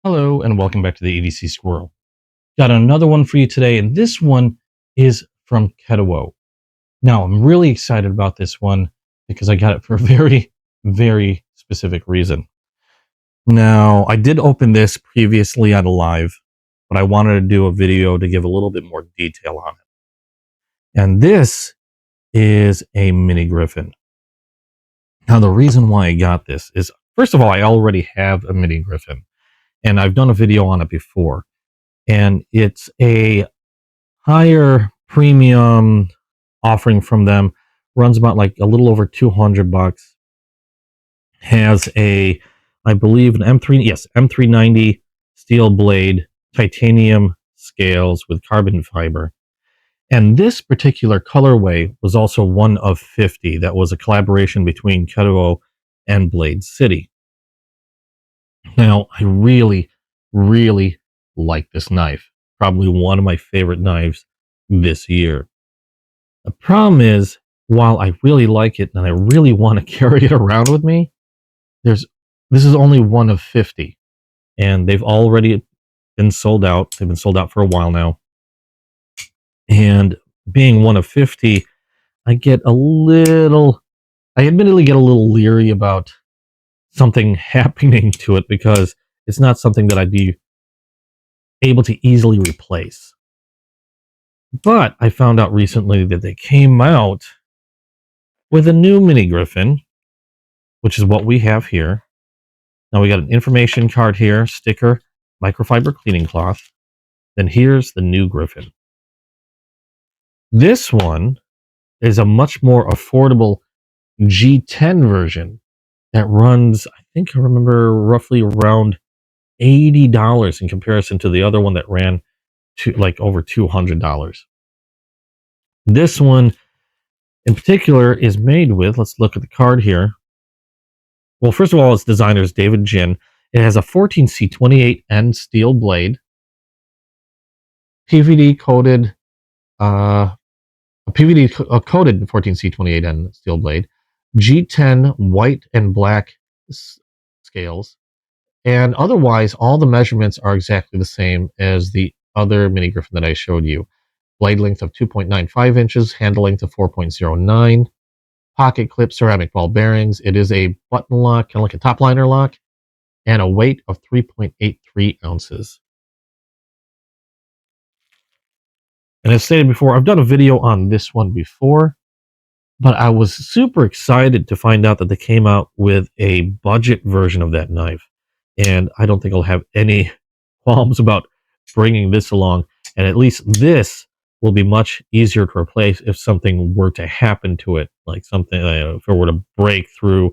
Hello and welcome back to the EDC Squirrel. Got another one for you today, and this one is from Ketuo. Now, I'm really excited about this one because I got it for a very specific reason. Now, I did open this previously on a live, but I wanted to do a video to give a little bit more detail on it. And this is a Mini Griffin. Now, the reason why I got this is, first of all, I already have a Mini Griffin, and I've done a video on it before. And it's a higher premium offering from them, runs about like a little over $200, has a, I believe, an M390 steel blade, titanium scales with carbon fiber. And this particular colorway was also one of 50 that was a collaboration between Ketuo and Blade City. Now, I really like this knife. Probably one of my favorite knives this year. The problem is, while I really like it and I really want to carry it around with me, this is only one of 50. And they've already been sold out. They've been sold out for a while now. And being one of 50, I admittedly get a little leery about something happening to it because it's not something that I'd be able to easily replace. But I found out recently that they came out with a new Mini Griffin, which is what we have here. Now we got an information card here, sticker, microfiber cleaning cloth. Then here's the new Griffin. This one is a much more affordable G10 version that runs, I think I remember, roughly around $80 in comparison to the other one that ran to like over $200. This one in particular is made with, let's look at the card here. Well, first of all, its designer is David Jin. It has a 14C28N steel blade, PVD coated, a PVD coated 14C28N steel blade, G10 white and black scales, and otherwise all the measurements are exactly the same as the other Mini Griffin that I showed you. Blade length of 2.95 inches, handle length of 4.09, pocket clip ceramic ball bearings. It is a button lock, kind of like a top liner lock, and a weight of 3.83 ounces. And as stated before, I've done a video on this one before, but I was super excited to find out that they came out with a budget version of that knife. And I don't think I'll have any qualms about bringing this along. And at least this will be much easier to replace if something were to happen to it, like something, if it were to break through,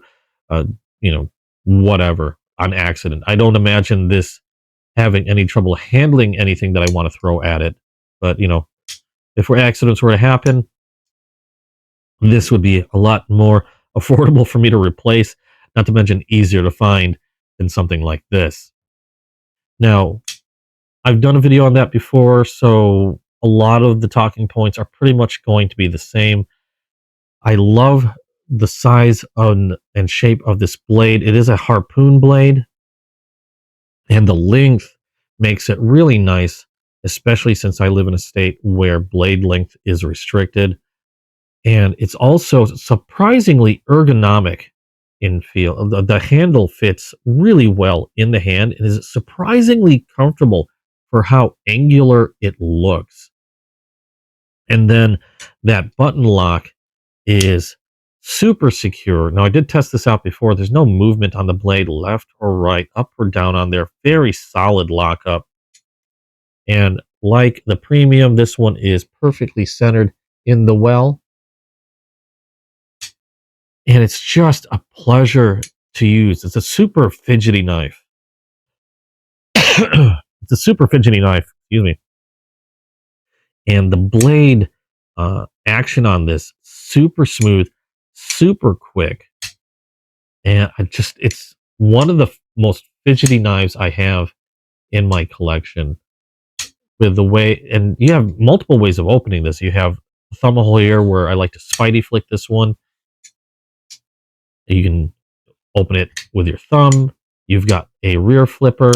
whatever, on accident. I don't imagine this having any trouble handling anything that I want to throw at it. But, if accidents were to happen, this would be a lot more affordable for me to replace, not to mention easier to find than something like this. Now, I've done a video on that before, so a lot of the talking points are pretty much going to be the same. I love the size and shape of this blade. It is a harpoon blade, and the length makes it really nice, especially since I live in a state where blade length is restricted. And it's also surprisingly ergonomic in feel. The handle fits really well in the hand and is surprisingly comfortable for how angular it looks. And then that button lock is super secure. Now, I did test this out before. There's no movement on the blade left or right, up or down on there. Very solid lockup. And like the premium, this one is perfectly centered in the well. And it's just a pleasure to use. It's a super fidgety knife. It's a super fidgety knife, excuse me. And the blade action on this, super smooth, super quick. And it's one of the most fidgety knives I have in my collection. With the way, and you have multiple ways of opening this. You have a thumb hole here where I like to spidey flick this one. You can open it with your thumb. You've got a rear flipper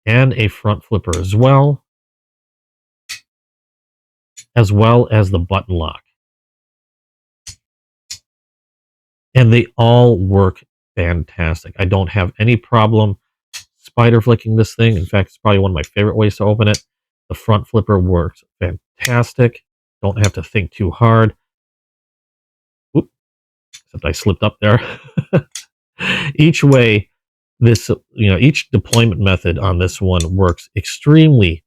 and a front flipper as well as the button lock. And they all work fantastic. I don't have any problem spider flicking this thing. In fact, it's probably one of my favorite ways to open it. The front flipper works fantastic. Don't have to think too hard. Oop, except I slipped up there. Each way, each deployment method on this one works extremely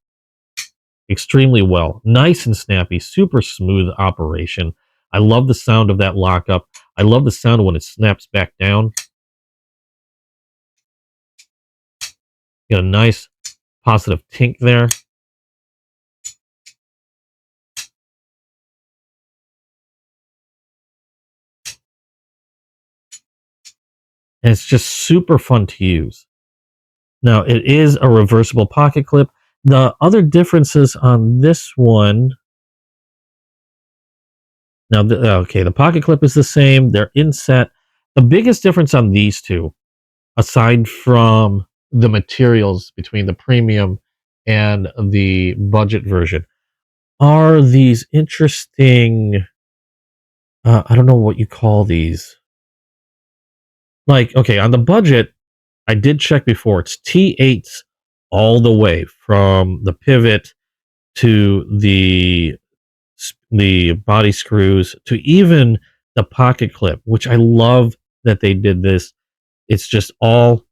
well. Nice and snappy, super smooth operation. I love the sound of that lockup. I love the sound when it snaps back down. Got a nice positive tink there. And it's just super fun to use. Now, it is a reversible pocket clip. The other differences on this one... Now, the pocket clip is the same. They're inset. The biggest difference on these two, aside from the materials between the premium and the budget version, are these interesting... I don't know what you call these. Like, okay, on the budget, I did check before. It's T8s all the way from the pivot to the body screws to even the pocket clip, which I love that they did this. It's just all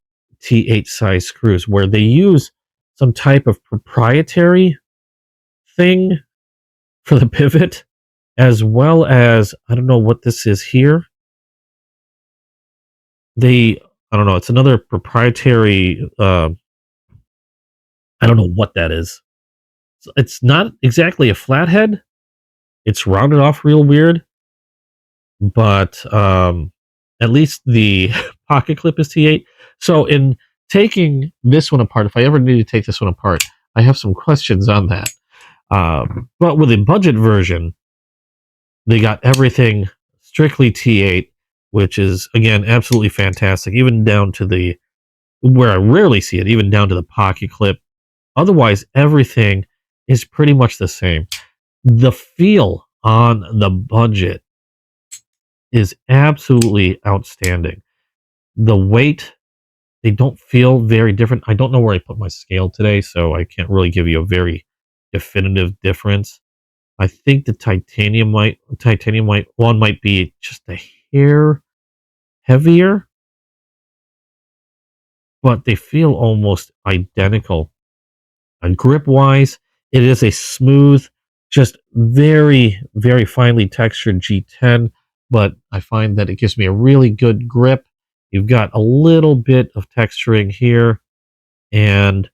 T8 size screws where they use some type of proprietary thing for the pivot, as well as, I don't know what this is here. I don't know, it's another proprietary, I don't know what that is. It's not exactly a flathead. It's rounded off real weird, but at least the pocket clip is T8. So in taking this one apart, if I ever need to take this one apart, I have some questions on that. But with the budget version, they got everything strictly T8, which is, again, absolutely fantastic, even down to where I rarely see it, even down to the pocket clip. Otherwise, everything is pretty much the same. The feel on the budget is absolutely outstanding. The weight, they don't feel very different. I don't know where I put my scale today, so I can't really give you a very definitive difference. I think the titanium one might be just a hair heavier, but they feel almost identical. And grip wise, it is a smooth, just very, very finely textured G10, but I find that it gives me a really good grip. You've got a little bit of texturing here, and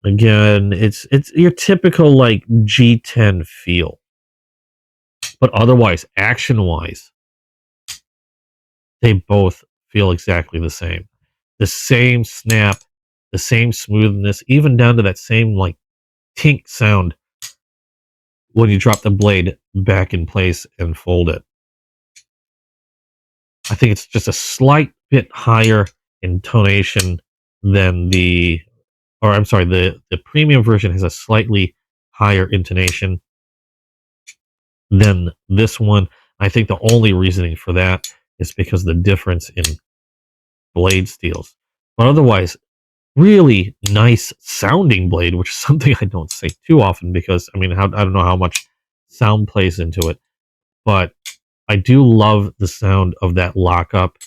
again, it's your typical like G10 feel. But otherwise, action-wise, they both feel exactly the same. The same snap, the same smoothness, even down to that same like tink sound when you drop the blade back in place and fold it. I think it's just a slight bit higher intonation than the premium version has a slightly higher intonation than this one. I think the only reasoning for that is because of the difference in blade steels. But otherwise, really nice sounding blade, which is something I don't say too often because, I mean, I don't know how much sound plays into it, but I do love the sound of that lockup.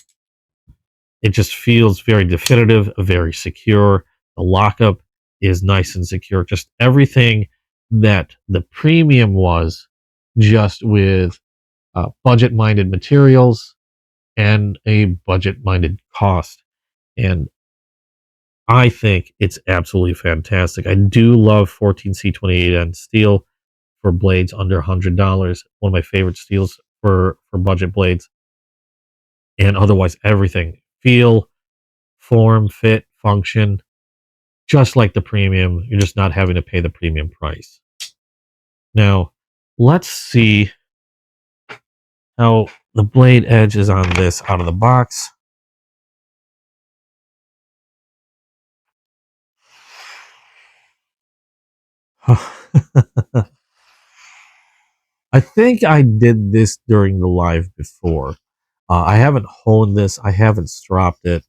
It just feels very definitive, very secure. The lockup is nice and secure. Just everything that the premium was, just with budget-minded materials and a budget-minded cost. And I think it's absolutely fantastic. I do love 14C28N steel for blades under $100. One of my favorite steels for budget blades. And otherwise, everything. Feel, form, fit, function, just like the premium. You're just not having to pay the premium price. Now, let's see how the blade edge is on this out of the box. I think I did this during the live before. I haven't honed this. I haven't stropped it.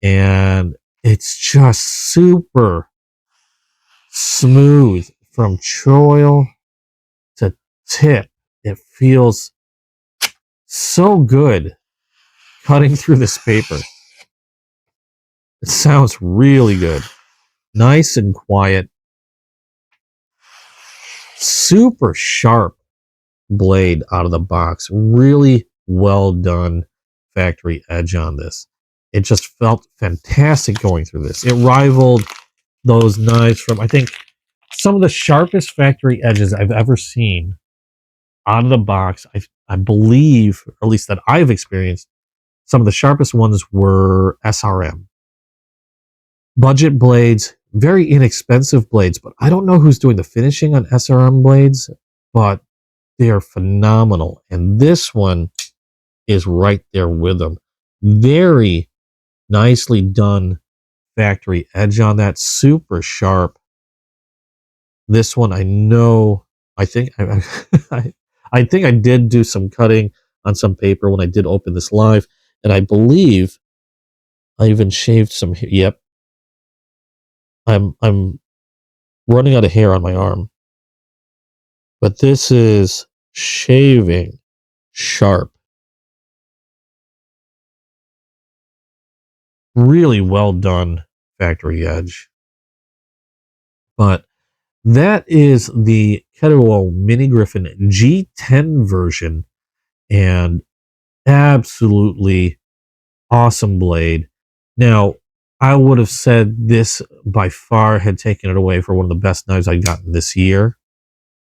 And it's just super smooth from choil to tip. It feels so good cutting through this paper. It sounds really good. Nice and quiet. Super sharp blade out of the box. Really well done factory edge on this. It just felt fantastic going through this. It rivaled those knives from, I think, some of the sharpest factory edges I've ever seen out of the box. I believe, or at least that I've experienced, some of the sharpest ones were SRM. Budget blades, very inexpensive blades, but I don't know who's doing the finishing on SRM blades, but they are phenomenal. And this one is right there with them. Very nicely done factory edge on that. Super sharp. This one, I know, I think I think I did do some cutting on some paper when I did open this live, and I believe I even shaved some. Yep, I'm running out of hair on my arm, but this is shaving sharp. Really well done factory edge. But that is the Ketuo Mini Griffin G10 version, and absolutely awesome blade. Now, I would have said this by far had taken it away for one of the best knives I've gotten this year.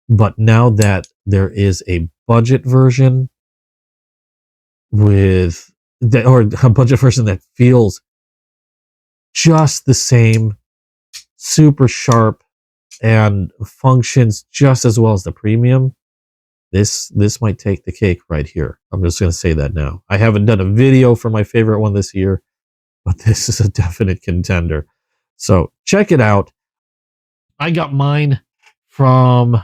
But now that there is a budget version with that, or a budget version that feels just the same, super sharp, and functions just as well as the premium, this might take the cake right here. I'm just going to say that now. I haven't done a video for my favorite one this year, but this is a definite contender. So check it out. I got mine from,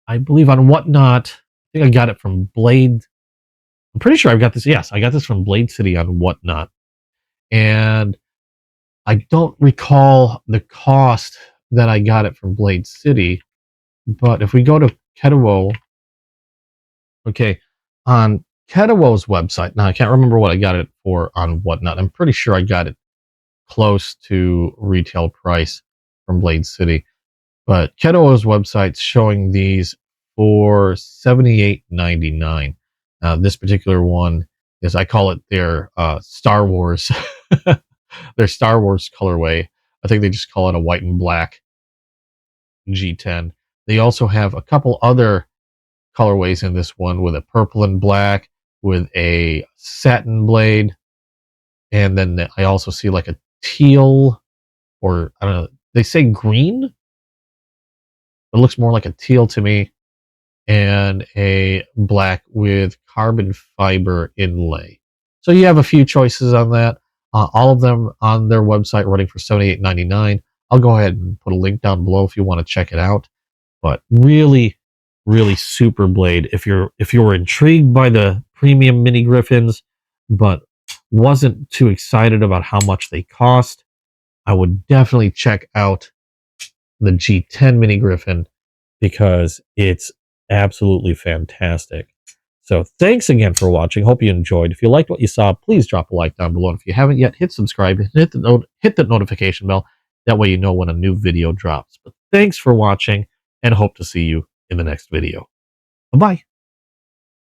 I believe, on Whatnot. I think I got it from Blade. I'm pretty sure I've got this. Yes, I got this from Blade City on Whatnot. And I don't recall the cost that I got it from Blade City. But if we go to Ketuo, okay, on Ketuo's website, now I can't remember what I got it for on Whatnot. I'm pretty sure I got it close to retail price from Blade City. But Ketuo's website's showing these for $78.99. This particular one is, I call it their Star Wars, their Star Wars colorway. I think they just call it a white and black G10. They also have a couple other colorways in this one with a purple and black, with a satin blade, and then I also see like a teal, or I don't know, they say green. It looks more like a teal to me, and a black with carbon fiber inlay. So you have a few choices on that. All of them on their website running for $78.99. I'll go ahead and put a link down below if you want to check it out. But really, really super blade. If you were intrigued by the premium Mini Griffins, but wasn't too excited about how much they cost, I would definitely check out the G10 Mini Griffin, because it's absolutely fantastic. So thanks again for watching. Hope you enjoyed. If you liked what you saw, please drop a like down below. And if you haven't yet, hit subscribe and hit the notification bell. That way you know when a new video drops. But thanks for watching, and hope to see you in the next video. Bye-bye.